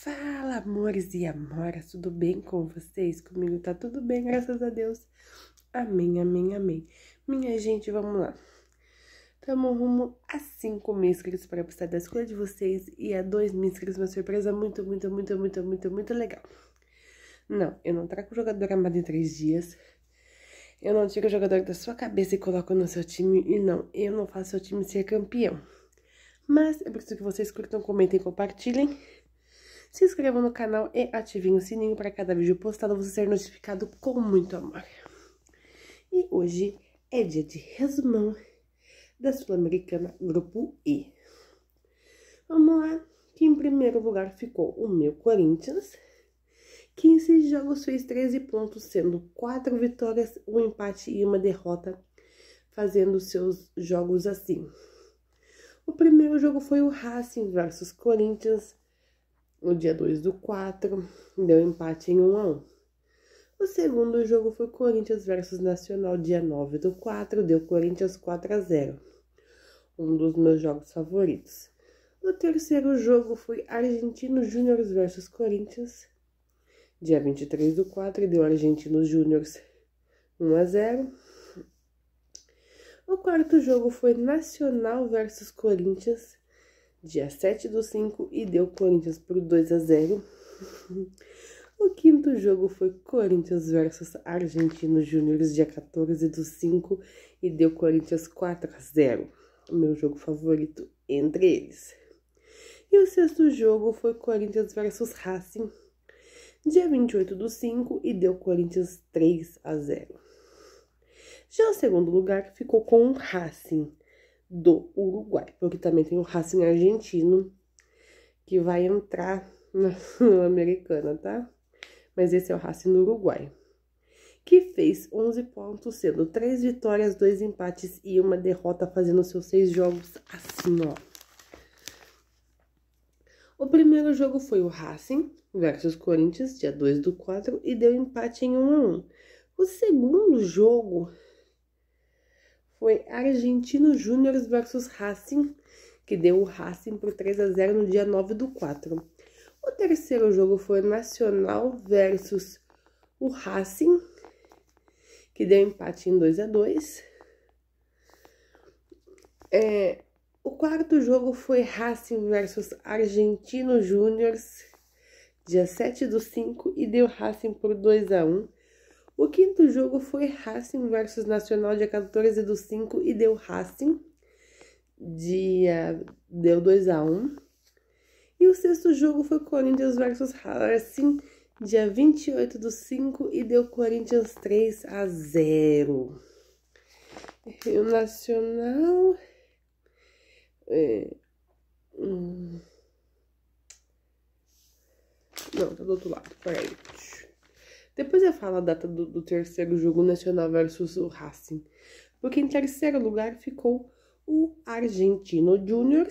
Fala, amores e amoras, tudo bem com vocês? Comigo tá tudo bem, graças a Deus. Amém, amém, amém. Minha gente, vamos lá. Tamo rumo a 5.000 inscritos para postar da escolha de vocês e a 2.000 inscritos, uma surpresa muito legal. Não, eu não trago o jogador amado em 3 dias. Eu não tiro o jogador da sua cabeça e coloco no seu time. E não, eu não faço seu time ser campeão. Mas eu preciso que vocês curtam, comentem e compartilhem. Se inscrevam no canal e ativem o sininho para cada vídeo postado você ser notificado com muito amor. E hoje é dia de resumão da Sul-Americana Grupo E. Vamos lá, que em primeiro lugar ficou o meu Corinthians, que em 6 jogos fez 13 pontos, sendo 4 vitórias, 1 empate e 1 derrota, fazendo seus jogos assim. O primeiro jogo foi o Racing versus Corinthians, no dia 2/4, deu empate em 1-1. O segundo jogo foi Corinthians versus Nacional, dia 9/4, deu Corinthians 4-0. Um dos meus jogos favoritos. O terceiro jogo foi Argentinos Júnior versus Corinthians, dia 23/4, deu Argentinos Júnior 1-0. O quarto jogo foi Nacional versus Corinthians, dia 7/5, e deu Corinthians por 2-0. O quinto jogo foi Corinthians versus Argentinos Júnior, dia 14/5, e deu Corinthians 4-0. O meu jogo favorito entre eles. E o sexto jogo foi Corinthians versus Racing, dia 28/5, e deu Corinthians 3-0. Já o segundo lugar ficou com o Racing do Uruguai, porque também tem o Racing argentino, que vai entrar na Sul-Americana, tá? Mas esse é o Racing do Uruguai, que fez 11 pontos, sendo 3 vitórias, 2 empates e 1 derrota, fazendo seus 6 jogos assim, ó. O primeiro jogo foi o Racing versus Corinthians, dia 2/4, e deu empate em 1-1. O segundo jogo foi Argentinos Júnior versus Racing, que deu o Racing por 3-0 no dia 9/4. O terceiro jogo foi Nacional versus o Racing, que deu empate em 2-2. O quarto jogo foi Racing versus Argentinos Júnior, dia 7/5, e deu Racing por 2-1. O quinto jogo foi Racing versus Nacional, dia 14/5, e deu Racing, deu 2-1. E o sexto jogo foi Corinthians versus Racing, dia 28/5, e deu Corinthians 3-0. E o Nacional... Não, tá do outro lado, peraí. Depois eu falo a data do terceiro jogo, Nacional versus o Racing. Porque em terceiro lugar ficou o Argentino Júnior,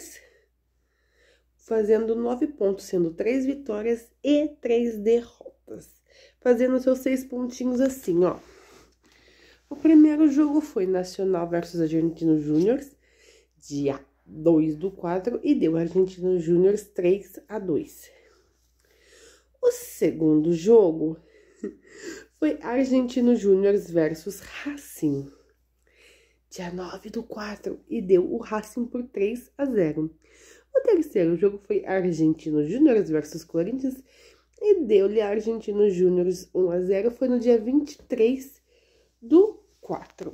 fazendo 9 pontos, sendo 3 vitórias e 3 derrotas. Fazendo seus 6 pontinhos assim, ó. O primeiro jogo foi Nacional versus Argentino Júnior, dia 2/4, e deu Argentino Júnior 3-2. O segundo jogo foi Argentino Júnior versus Racing, dia 9/4, e deu o Racing por 3-0. O terceiro jogo foi Argentino Júnior versus Corinthians, e deu-lhe Argentino Júnior 1-0, foi no dia 23/4.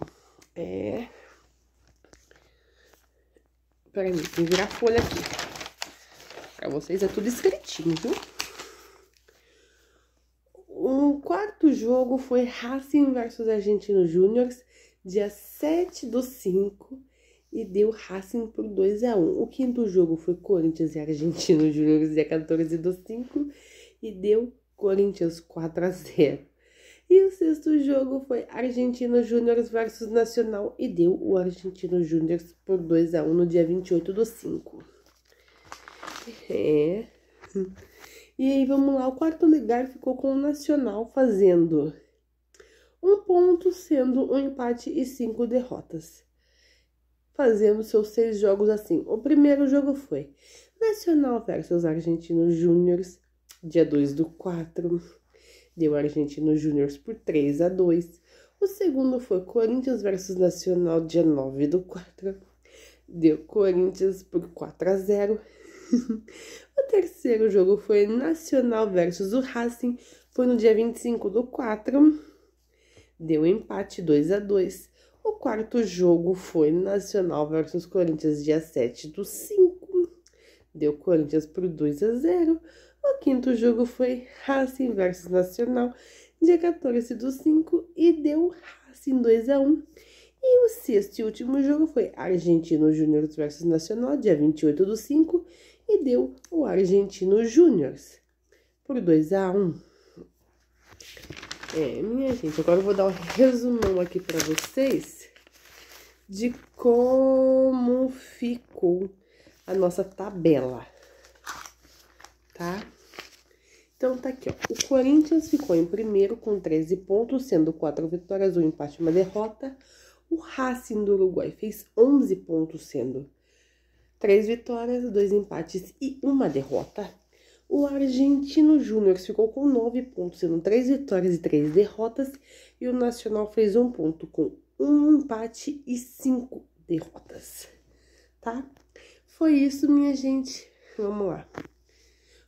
Peraí, tem que virar a folha aqui. Pra vocês é tudo escritinho, viu? O quarto jogo foi Racing versus Argentino Júnior, dia 7/5, e deu Racing por 2-1. O quinto jogo foi Corinthians e Argentino Júnior, dia 14/5, e deu Corinthians 4-0. E o sexto jogo foi Argentino Júnior versus Nacional, e deu o Argentino Júnior por 2-1 no dia 28/5. E aí, vamos lá, o quarto lugar ficou com o Nacional, fazendo 1 ponto, sendo 1 empate e 5 derrotas. Fazendo seus 6 jogos assim. O primeiro jogo foi Nacional versus Argentinos Júnior, dia 2/4. Deu Argentino Júnior por 3-2. O segundo foi Corinthians versus Nacional, dia 9/4. Deu Corinthians por 4-0. O terceiro jogo foi Nacional versus o Racing. Foi no dia 25/4. Deu empate 2-2. O quarto jogo foi Nacional versus Corinthians, dia 7/5. Deu Corinthians por 2-0. O quinto jogo foi Racing versus Nacional, dia 14/5. E deu Racing 2-1. E o sexto e último jogo foi Argentino Júnior versus Nacional, dia 28/5. E deu o Argentino Júnior por 2-1. Minha gente, agora eu vou dar um resumão aqui para vocês de como ficou a nossa tabela, tá? Então, tá aqui, ó. O Corinthians ficou em primeiro com 13 pontos, sendo 4 vitórias, 1 empate e 1 derrota. O Racing do Uruguai fez 11 pontos, sendo 3 vitórias, 2 empates e 1 derrota. O Argentino Júnior ficou com 9 pontos, sendo 3 vitórias e 3 derrotas. E o Nacional fez 1 ponto, com 1 empate e 5 derrotas, tá? Foi isso, minha gente. Vamos lá.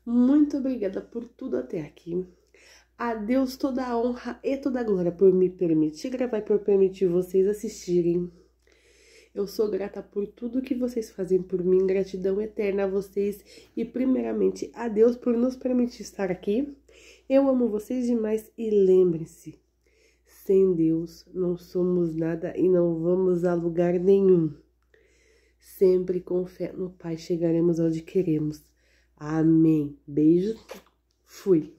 Muito obrigada por tudo até aqui. A Deus toda a honra e toda a glória por me permitir gravar e por permitir vocês assistirem. Eu sou grata por tudo que vocês fazem por mim, gratidão eterna a vocês e primeiramente a Deus por nos permitir estar aqui. Eu amo vocês demais e lembre-se, sem Deus não somos nada e não vamos a lugar nenhum. Sempre com fé no Pai chegaremos onde queremos. Amém. Beijo. Fui.